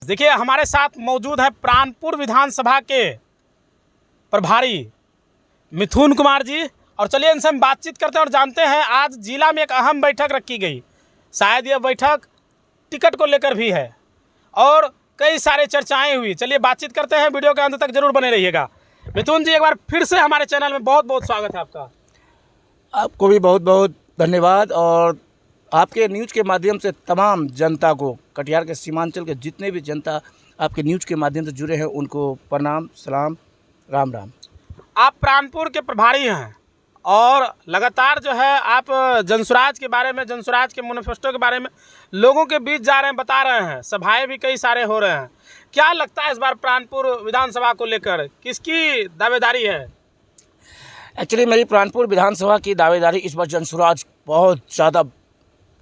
देखिए हमारे साथ मौजूद है प्राणपुर विधानसभा के प्रभारी मिथुन कुमार जी, और चलिए इनसे हम बातचीत करते हैं और जानते हैं आज जिला में एक अहम बैठक रखी गई। शायद यह बैठक टिकट को लेकर भी है और कई सारे चर्चाएं हुई। चलिए बातचीत करते हैं, वीडियो के अंत तक जरूर बने रहिएगा। मिथुन जी, एक बार फिर से हमारे चैनल में बहुत बहुत स्वागत है आपका। आपको भी बहुत बहुत धन्यवाद, और आपके न्यूज़ के माध्यम से तमाम जनता को, कटिहार के सीमांचल के जितने भी जनता आपके न्यूज़ के माध्यम से जुड़े हैं, उनको प्रणाम, सलाम, राम राम। आप प्राणपुर के प्रभारी हैं और लगातार जो है आप जनसुराज के बारे में, जनसुराज के मैनिफेस्टो के बारे में लोगों के बीच जा रहे हैं, बता रहे हैं, सभाएं भी कई सारे हो रहे हैं। क्या लगता है इस बार प्राणपुर विधानसभा को लेकर किसकी दावेदारी है? एक्चुअली मेरी प्राणपुर विधानसभा की दावेदारी इस बार जनसुराज बहुत ज़्यादा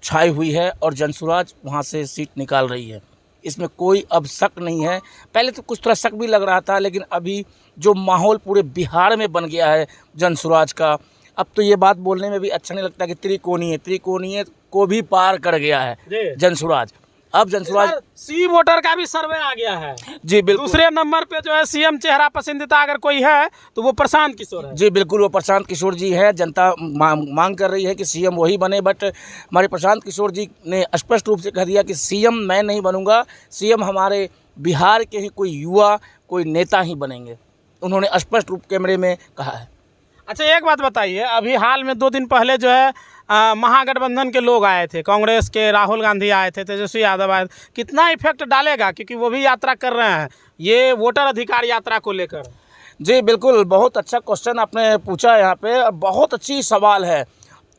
छाई हुई है और जनसुराज वहाँ से सीट निकाल रही है। इसमें कोई अब शक नहीं है। पहले तो कुछ थोड़ा शक भी लग रहा था, लेकिन अभी जो माहौल पूरे बिहार में बन गया है जनसुराज का, अब तो ये बात बोलने में भी अच्छा नहीं लगता कि त्रिकोणीय को भी पार कर गया है जनसुराज। अब जनसुराज सी वोटर का भी सर्वे आ गया है जी, बिल्कुल। दूसरे नंबर पे जो है सीएम चेहरा पसंदीदा अगर कोई है तो वो प्रशांत किशोर है। जी बिल्कुल, वो प्रशांत किशोर जी है। जनता मांग कर रही है कि सीएम वही बने, बट हमारे प्रशांत किशोर जी ने स्पष्ट रूप से कह दिया कि सीएम मैं नहीं बनूंगा, सीएम हमारे बिहार के ही कोई युवा, कोई नेता ही बनेंगे। उन्होंने स्पष्ट रूप कैमरे में कहा है। अच्छा, एक बात बताइए, अभी हाल में 2 दिन पहले जो है महागठबंधन के लोग आए थे, कांग्रेस के राहुल गांधी आए थे, तेजस्वी यादव आए थे, कितना इफेक्ट डालेगा? क्योंकि वो भी यात्रा कर रहे हैं ये वोटर अधिकार यात्रा को लेकर। जी बिल्कुल, बहुत अच्छा क्वेश्चन आपने पूछा यहाँ पे, और बहुत अच्छी सवाल है।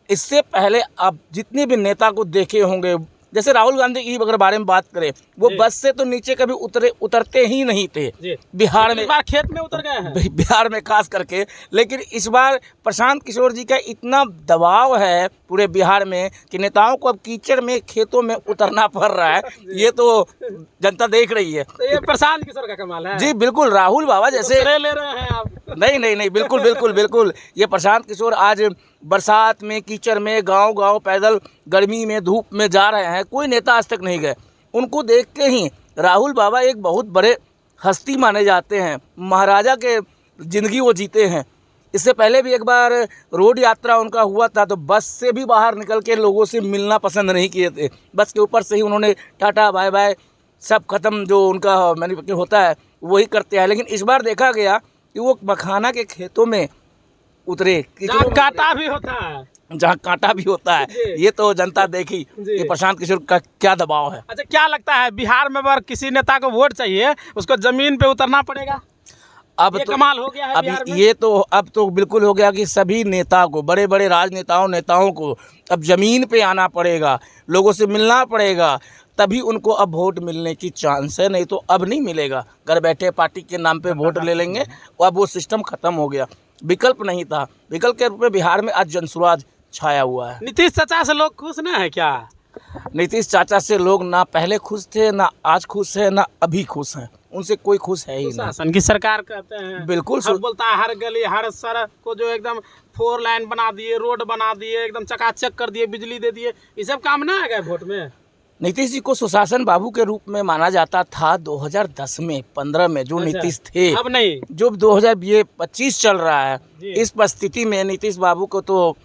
इससे पहले आप जितने भी नेता को देखे होंगे, जैसे राहुल गांधी की अगर बारे में बात करें, वो बस से तो नीचे कभी उतरते ही नहीं थे बिहार में। इस बार खेत में उतर गए हैं बिहार में खास करके। लेकिन इस बार प्रशांत किशोर जी का इतना दबाव है पूरे बिहार में कि नेताओं को अब कीचड़ में, खेतों में उतरना पड़ रहा है। ये तो जनता देख रही है। तो ये प्रशांत किशोर का कमाल है। जी बिल्कुल, राहुल बाबा जैसे ले रहे हैं आप। नहीं, बिल्कुल। ये प्रशांत किशोर आज बरसात में, कीचड़ में, गांव पैदल गर्मी में, धूप में जा रहे हैं। कोई नेता आज तक नहीं गए। उनको देख के ही राहुल बाबा एक बहुत बड़े हस्ती माने जाते हैं, महाराजा के जिंदगी वो जीते हैं। इससे पहले भी एक बार रोड यात्रा उनका हुआ था, तो बस से भी बाहर निकल के लोगों से मिलना पसंद नहीं किए थे। बस के ऊपर से ही उन्होंने टाटा बाय बाय सब खत्म, जो उनका मैनिफेस्टो होता है वही करते हैं। लेकिन इस बार देखा गया कि वो मखाना के खेतों में उतरे, जहाँ कांटा भी होता है, जहाँ कांटा भी होता है। ये तो जनता देखी कि प्रशांत किशोर का क्या दबाव है। अच्छा, क्या लगता है बिहार में अगर किसी नेता को वोट चाहिए उसको जमीन पे उतरना पड़ेगा? अब ये तो कमाल हो गया है अब बिहार में। ये तो अब तो बिल्कुल हो गया कि सभी नेता को, बड़े बड़े नेताओं को अब जमीन पे आना पड़ेगा, लोगों से मिलना पड़ेगा, तभी उनको अब वोट मिलने की चांस है। नहीं तो अब नहीं मिलेगा। घर बैठे पार्टी के नाम पे वोट ले लेंगे, अब वो सिस्टम खत्म हो गया। विकल्प नहीं था। विकल्प के रूप में बिहार में आज जनसुराज छाया हुआ है। नीतीश चाचा से लोग खुश ना है क्या? नीतीश चाचा से लोग ना पहले खुश थे, ना आज खुश है, ना अभी खुश हैं। उनसे कोई खुश है ही नहीं। शासन की सरकार कहते हैं, बिल्कुल हर बोलता है हर गली हर सड़क को जो एकदम 4 लाइन बना दिए, रोड बना दिए, एकदम चकाचक कर दिए, बिजली दे दिए। ये सब काम ना आ गए वोट में। नीतीश जी को सुशासन बाबू के रूप में माना जाता था 2010 में, 15 में, जो नीतीश थे। अब नहीं, जो 2025 चल रहा है, इस परिस्थिति में नीतीश बाबू को तो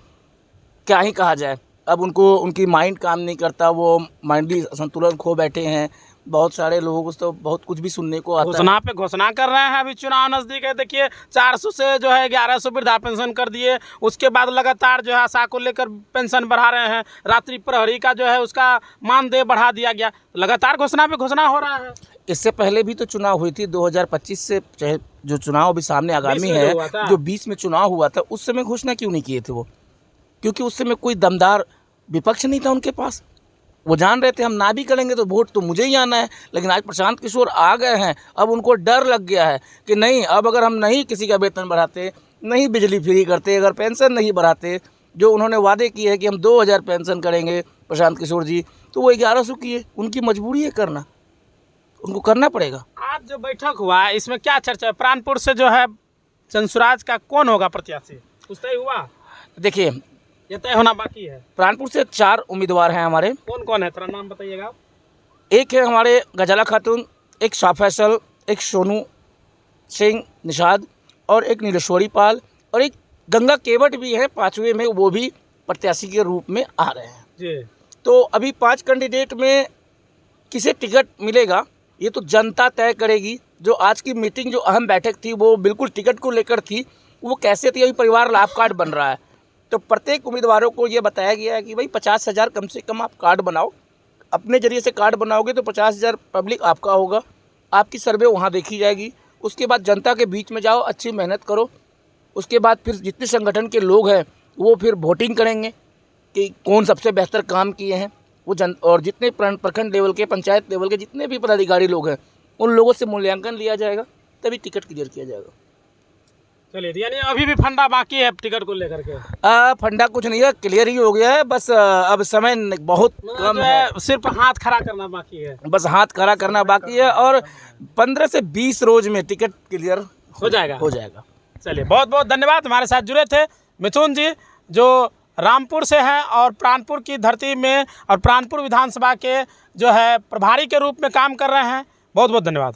क्या ही कहा जाए। अब उनकी माइंड काम नहीं करता, वो माइंडली संतुलन खो बैठे हैं। बहुत सारे लोगों को तो बहुत कुछ भी सुनने को आता है। घोषणा पे घोषणा कर रहे हैं। अभी चुनाव नजदीक है, देखिए 400 से जो है 1100 वृद्धा पेंशन कर दिए। उसके बाद लगातार जो है आशा को लेकर पेंशन बढ़ा रहे हैं। रात्रि प्रहरी का जो है उसका मानदेय बढ़ा दिया गया। लगातार घोषणा पे घोषणा हो रहा है। इससे पहले भी तो चुनाव हुई थी 2025 से, चाहे जो चुनाव अभी सामने आगामी है, जो 20 में चुनाव हुआ था, उस समय घोषणा क्यों नहीं किए थे वो? क्योंकि उस समय कोई दमदार विपक्ष नहीं था उनके पास। वो जान रहे थे हम ना भी करेंगे तो वोट तो मुझे ही आना है। लेकिन आज प्रशांत किशोर आ गए हैं, अब उनको डर लग गया है कि नहीं, अब अगर हम नहीं किसी का वेतन बढ़ाते, नहीं बिजली फ्री करते, अगर पेंशन नहीं बढ़ाते, जो उन्होंने वादे किए हैं कि हम 2000 पेंशन करेंगे प्रशांत किशोर जी, तो वो 1100 किए। उनकी मजबूरी है करना, उनको करना पड़ेगा। आज जो बैठक हुआ है इसमें क्या चर्चा है? प्राणपुर से जो है जनसुराज का कौन होगा प्रत्याशी, कुछ तय हुआ? देखिए, ये तय होना बाकी है। प्राणपुर से 4 उम्मीदवार हैं हमारे। कौन कौन है, थोड़ा नाम बताइएगा आप। एक है हमारे गजाला खातून एक शाह फैसल, एक सोनू सिंह निषाद और एक नीलेश्वरी पाल और एक गंगा केवट भी है 5वें में, वो भी प्रत्याशी के रूप में आ रहे हैं। जी। तो अभी 5 कैंडिडेट में किसे टिकट मिलेगा ये तो जनता तय करेगी। जो आज की मीटिंग, जो अहम बैठक थी, वो बिल्कुल टिकट को लेकर थी। वो कैसे थी, अभी परिवार लाभ कार्ड बन रहा है, तो प्रत्येक उम्मीदवारों को ये बताया गया है कि भाई 50,000 कम से कम आप कार्ड बनाओ। अपने जरिए से कार्ड बनाओगे तो 50,000 पब्लिक आपका होगा, आपकी सर्वे वहाँ देखी जाएगी। उसके बाद जनता के बीच में जाओ, अच्छी मेहनत करो। उसके बाद फिर जितने संगठन के लोग हैं वो फिर वोटिंग करेंगे कि कौन सबसे बेहतर काम किए हैं वो और जितने प्रखंड लेवल के, पंचायत लेवल के जितने भी पदाधिकारी लोग हैं उन लोगों से मूल्यांकन लिया जाएगा, तभी टिकट क्लियर किया जाएगा। चलिए, यानी अभी भी फंडा बाकी है टिकट को लेकर के? फंडा कुछ नहीं है, क्लियर ही हो गया है। बस अब समय बहुत कम है, सिर्फ हाथ खड़ा करना बाकी है। बस हाथ खड़ा करना बाकी है और 15 से 20 रोज में टिकट क्लियर हो जाएगा। चलिए, बहुत बहुत धन्यवाद। हमारे साथ जुड़े थे मिथुन जी, जो रामपुर से हैं और प्राणपुर की धरती में और प्राणपुर विधानसभा के जो है प्रभारी के रूप में काम कर रहे हैं। बहुत बहुत धन्यवाद।